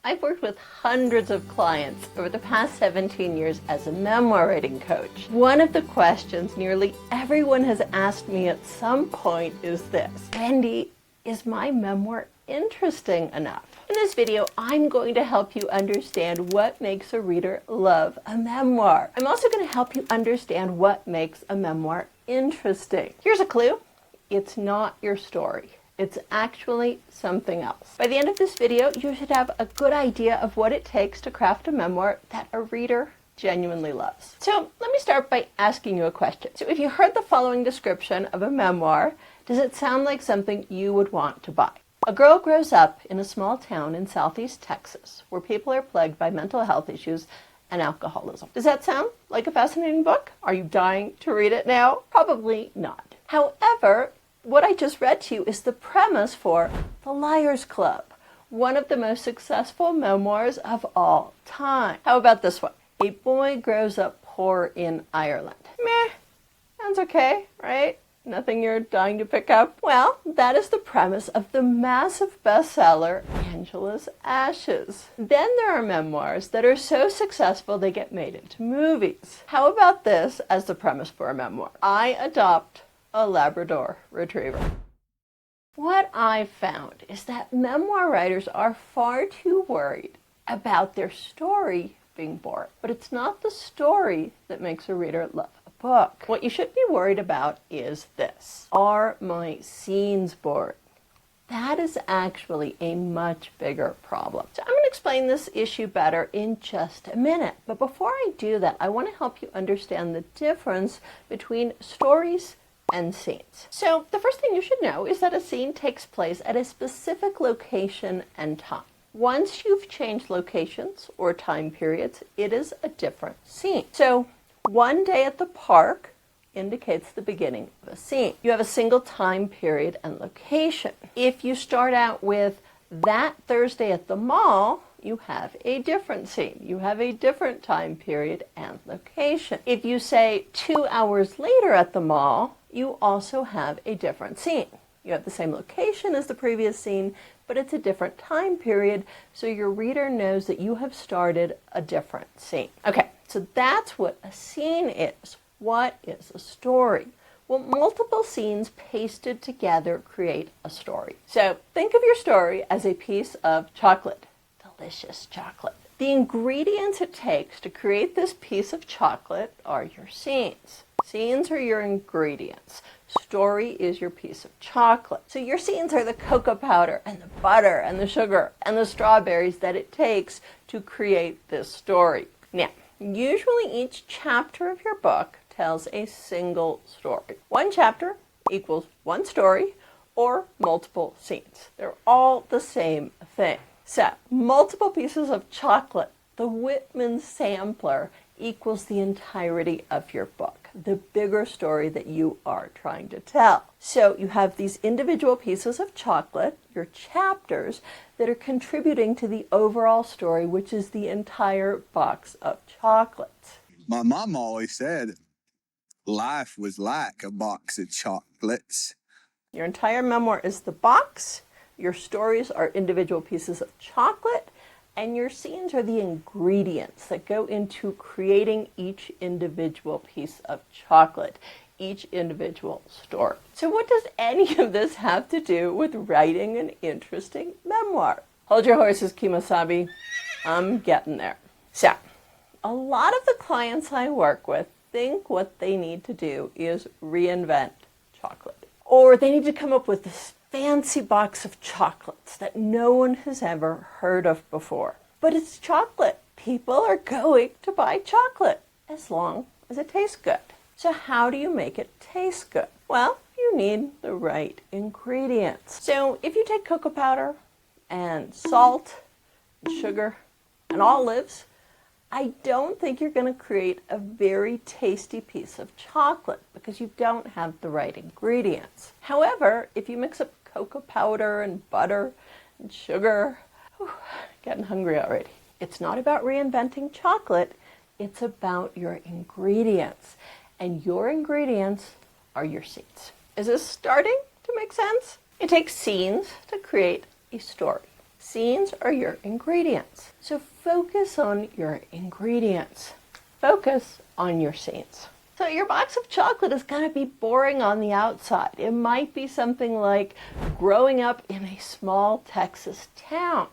I've worked with hundreds of clients over the past 17 years as a memoir writing coach. One of the questions nearly everyone has asked me at some point is this: Wendy, is my memoir interesting enough? In this video, I'm going to help you understand what makes a reader love a memoir. I'm also going to help you understand what makes a memoir interesting. Here's a clue: it's not your story. It's actually something else. By the end of this video, you should have a good idea of what it takes to craft a memoir that a reader genuinely loves. So let me start by asking you a question. So if you heard the following description of a memoir, does it sound like something you would want to buy? A girl grows up in a small town in southeast Texas where people are plagued by mental health issues and alcoholism. Does that sound like a fascinating book? Are you dying to read it now? Probably not. However, what I just read to you is the premise for The Liar's Club, one of the most successful memoirs of all time. How about this one? A boy grows up poor in Ireland. Meh, sounds okay, right? Nothing you're dying to pick up? Well, that is the premise of the massive bestseller, Angela's Ashes. Then there are memoirs that are so successful they get made into movies. How about this as the premise for a memoir? I adopt a Labrador Retriever. What I've found is that memoir writers are far too worried about their story being boring. But it's not the story that makes a reader love a book. What you should be worried about is this: are my scenes boring? That is actually a much bigger problem. So I'm going to explain this issue better in just a minute. But before I do that, I want to help you understand the difference between stories and scenes. So the first thing you should know is that a scene takes place at a specific location and time. Once you've changed locations or time periods, it is a different scene. So one day at the park indicates the beginning of a scene. You have a single time period and location. If you start out with that Thursday at the mall, you have a different scene. You have a different time period and location. If you say 2 hours later at the mall, you also have a different scene. You have the same location as the previous scene, but it's a different time period, so your reader knows that you have started a different scene. Okay, so that's what a scene is. What is a story? Well, multiple scenes pasted together create a story. So think of your story as a piece of chocolate. Delicious chocolate. The ingredients it takes to create this piece of chocolate are your scenes. Scenes are your ingredients. Story is your piece of chocolate. So your scenes are the cocoa powder and the butter and the sugar and the strawberries that it takes to create this story. Now, usually each chapter of your book tells a single story. One chapter equals one story or multiple scenes. They're all the same thing. So, multiple pieces of chocolate, the Whitman sampler, equals the entirety of your book, the bigger story that you are trying to tell. So you have these individual pieces of chocolate, your chapters, that are contributing to the overall story, which is the entire box of chocolates. My mom always said life was like a box of chocolates. Your entire memoir is the box, your stories are individual pieces of chocolate, and your scenes are the ingredients that go into creating each individual piece of chocolate, each individual story. So what does any of this have to do with writing an interesting memoir? Hold your horses, Kimosabi. I'm getting there. So, a lot of the clients I work with think what they need to do is reinvent chocolate. Or they need to come up with this fancy box of chocolates that no one has ever heard of before. But it's chocolate. People are going to buy chocolate as long as it tastes good. So how do you make it taste good? Well, you need the right ingredients. So if you take cocoa powder and salt and sugar and olives, I don't think you're going to create a very tasty piece of chocolate because you don't have the right ingredients. However, if you mix up cocoa powder and butter and sugar, getting hungry already. It's not about reinventing chocolate, it's about your ingredients. And your ingredients are your scenes. Is this starting to make sense? It takes scenes to create a story. Scenes are your ingredients. So focus on your ingredients. Focus on your scenes. So your box of chocolate is going to be boring on the outside. It might be something like growing up in a small Texas town,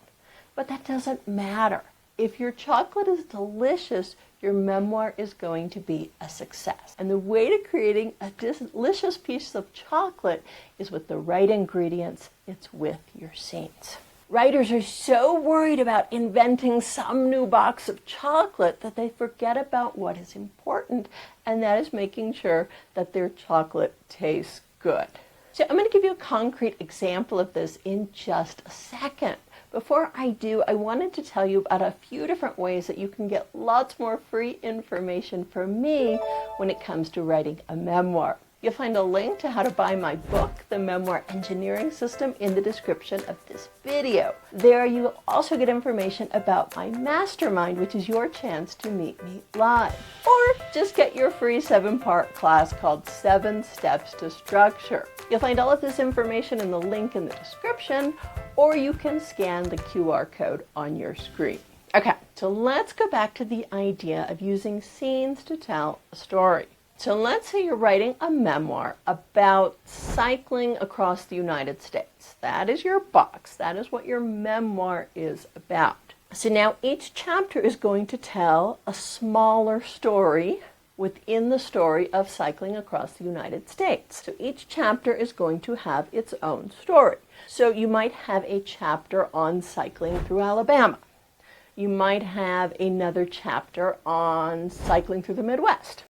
but that doesn't matter. If your chocolate is delicious, your memoir is going to be a success. And the way to creating a delicious piece of chocolate is with the right ingredients. It's with your scenes. Writers are so worried about inventing some new box of chocolate that they forget about what is important, and that is making sure that their chocolate tastes good. So I'm going to give you a concrete example of this in just a second. Before I do, I wanted to tell you about a few different ways that you can get lots more free information from me when it comes to writing a memoir. You'll find a link to how to buy my book, The Memoir Engineering System, in the description of this video. There you'll also get information about my mastermind, which is your chance to meet me live. Or just get your free 7-part class called 7 Steps to Structure. You'll find all of this information in the link in the description, or you can scan the QR code on your screen. Okay, so let's go back to the idea of using scenes to tell a story. So let's say you're writing a memoir about cycling across the United States. That is your box. That is what your memoir is about. So now each chapter is going to tell a smaller story within the story of cycling across the United States. So each chapter is going to have its own story. So you might have a chapter on cycling through Alabama. You might have another chapter on cycling through the Midwest.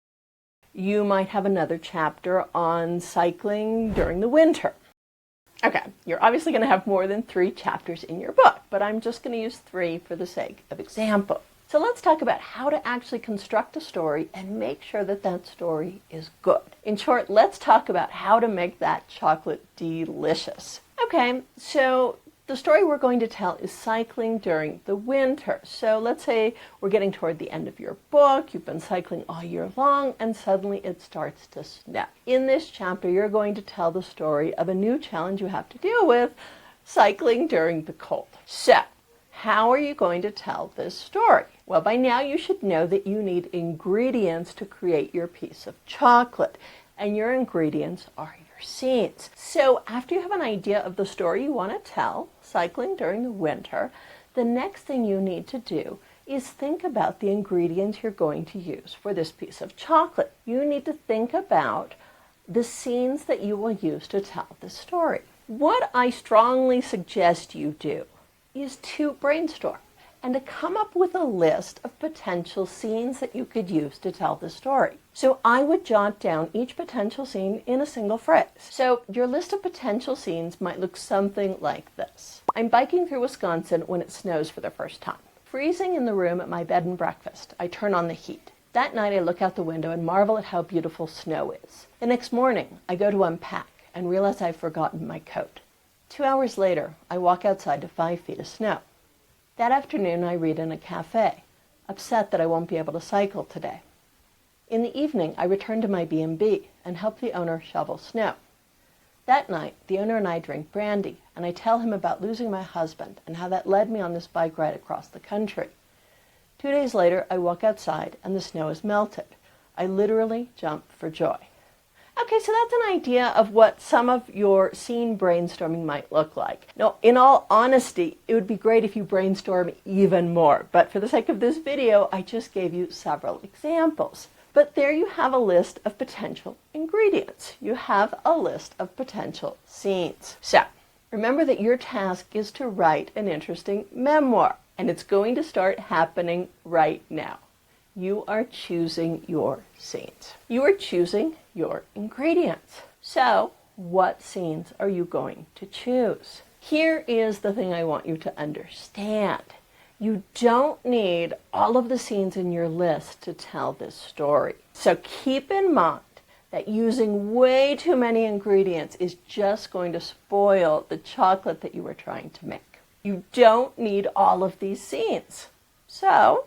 You might have another chapter on cycling during the winter. Okay, you're obviously going to have more than 3 chapters in your book, but I'm just going to use 3 for the sake of example. So let's talk about how to actually construct a story and make sure that that story is good. In short, let's talk about how to make that chocolate delicious. Okay, so the story we're going to tell is cycling during the winter. So let's say we're getting toward the end of your book, you've been cycling all year long, and suddenly it starts to snow. In this chapter, you're going to tell the story of a new challenge you have to deal with, cycling during the cold. So, how are you going to tell this story? Well, by now you should know that you need ingredients to create your piece of chocolate, and your ingredients are your scenes. So after you have an idea of the story you want to tell, cycling during the winter, the next thing you need to do is think about the ingredients you're going to use for this piece of chocolate. You need to think about the scenes that you will use to tell the story. What I strongly suggest you do is to brainstorm and to come up with a list of potential scenes that you could use to tell the story. So I would jot down each potential scene in a single phrase. So your list of potential scenes might look something like this. I'm biking through Wisconsin when it snows for the first time. Freezing in the room at my bed and breakfast, I turn on the heat. That night I look out the window and marvel at how beautiful snow is. The next morning, I go to unpack and realize I've forgotten my coat. 2 hours later, I walk outside to 5 feet of snow. That afternoon, I read in a cafe, upset that I won't be able to cycle today. In the evening, I return to my B&B and help the owner shovel snow. That night, the owner and I drink brandy, and I tell him about losing my husband and how that led me on this bike ride across the country. 2 days later, I walk outside and the snow is melted. I literally jump for joy. Okay, so that's an idea of what some of your scene brainstorming might look like. Now, in all honesty, it would be great if you brainstorm even more, but for the sake of this video, I just gave you several examples. But there you have a list of potential ingredients. You have a list of potential scenes. So, remember that your task is to write an interesting memoir, and it's going to start happening right now. You are choosing your scenes. You are choosing your ingredients. So, what scenes are you going to choose? Here is the thing I want you to understand. You don't need all of the scenes in your list to tell this story. So keep in mind that using way too many ingredients is just going to spoil the chocolate that you were trying to make. You don't need all of these scenes. So,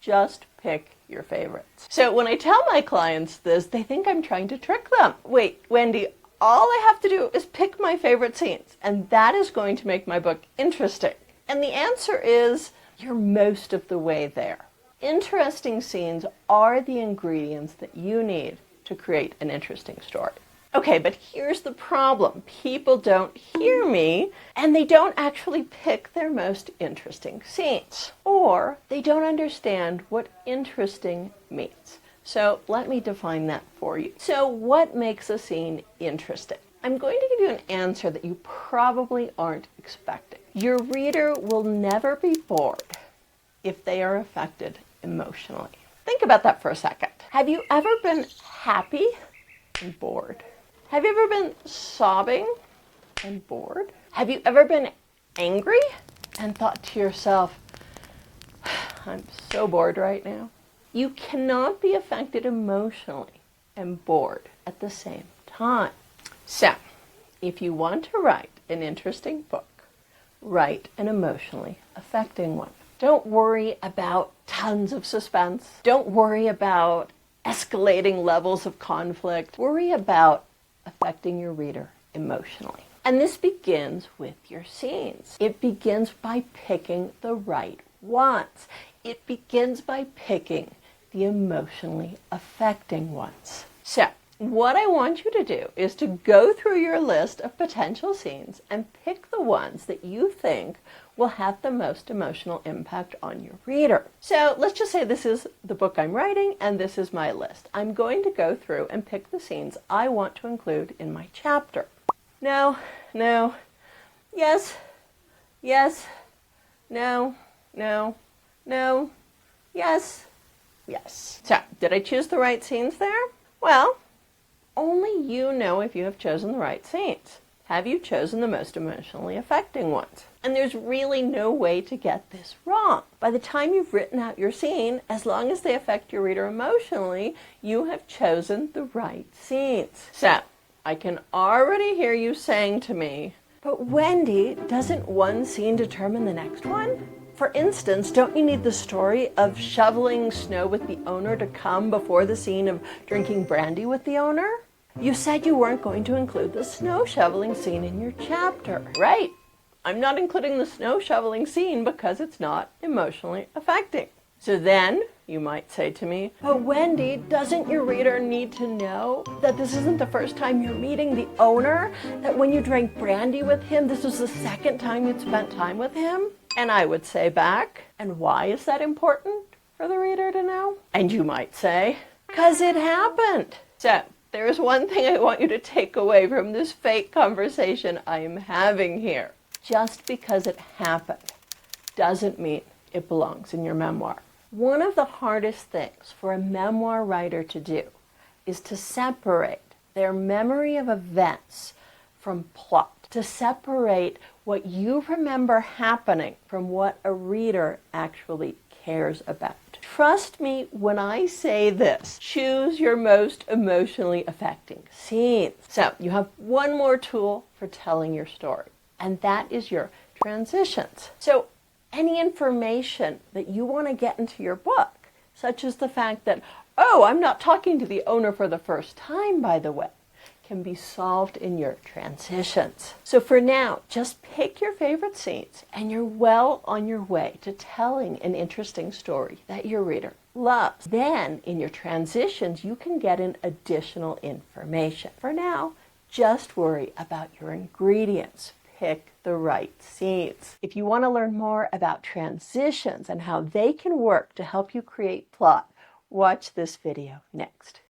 just pick your favorites. So when I tell my clients this, they think I'm trying to trick them. Wait, Wendy, all I have to do is pick my favorite scenes, and that is going to make my book interesting. And the answer is, you're most of the way there. Interesting scenes are the ingredients that you need to create an interesting story. Okay, but here's the problem. People don't hear me, and they don't actually pick their most interesting scenes, or they don't understand what interesting means. So let me define that for you. So what makes a scene interesting? I'm going to give you an answer that you probably aren't expecting. Your reader will never be bored if they are affected emotionally. Think about that for a second. Have you ever been happy and bored? Have you ever been sobbing and bored? Have you ever been angry and thought to yourself, I'm so bored right now? You cannot be affected emotionally and bored at the same time. So, if you want to write an interesting book, write an emotionally affecting one. Don't worry about tons of suspense. Don't worry about escalating levels of conflict. Worry about affecting your reader emotionally. And this begins with your scenes. It begins by picking the right ones. It begins by picking the emotionally affecting ones. So, what I want you to do is to go through your list of potential scenes and pick the ones that you think will have the most emotional impact on your reader. So let's just say this is the book I'm writing and this is my list. I'm going to go through and pick the scenes I want to include in my chapter. No, no, yes, yes, no, no, no, yes, yes. So, did I choose the right scenes there? Well, only you know if you have chosen the right scenes. Have you chosen the most emotionally affecting ones? And there's really no way to get this wrong. By the time you've written out your scene, as long as they affect your reader emotionally, you have chosen the right scenes. So, I can already hear you saying to me, but Wendy, doesn't one scene determine the next one? For instance, don't you need the story of shoveling snow with the owner to come before the scene of drinking brandy with the owner? You said you weren't going to include the snow shoveling scene in your chapter. Right. I'm not including the snow shoveling scene because it's not emotionally affecting. So then you might say to me, but Wendy, doesn't your reader need to know that this isn't the first time you're meeting the owner? That when you drank brandy with him, this was the second time you'd spent time with him? And I would say back, and why is that important for the reader to know? And you might say, because it happened. So there is one thing I want you to take away from this fake conversation I am having here. Just because it happened doesn't mean it belongs in your memoir. One of the hardest things for a memoir writer to do is to separate their memory of events from plot, to separate what you remember happening from what a reader actually cares about. Trust me when I say this. Choose your most emotionally affecting scenes. So you have one more tool for telling your story, and that is your transitions. So any information that you want to get into your book, such as the fact that, oh, I'm not talking to the owner for the first time, by the way, can be solved in your transitions. So for now, just pick your favorite scenes and you're well on your way to telling an interesting story that your reader loves. Then in your transitions, you can get in additional information. For now, just worry about your ingredients. Pick the right scenes. If you want to learn more about transitions and how they can work to help you create plot, watch this video next.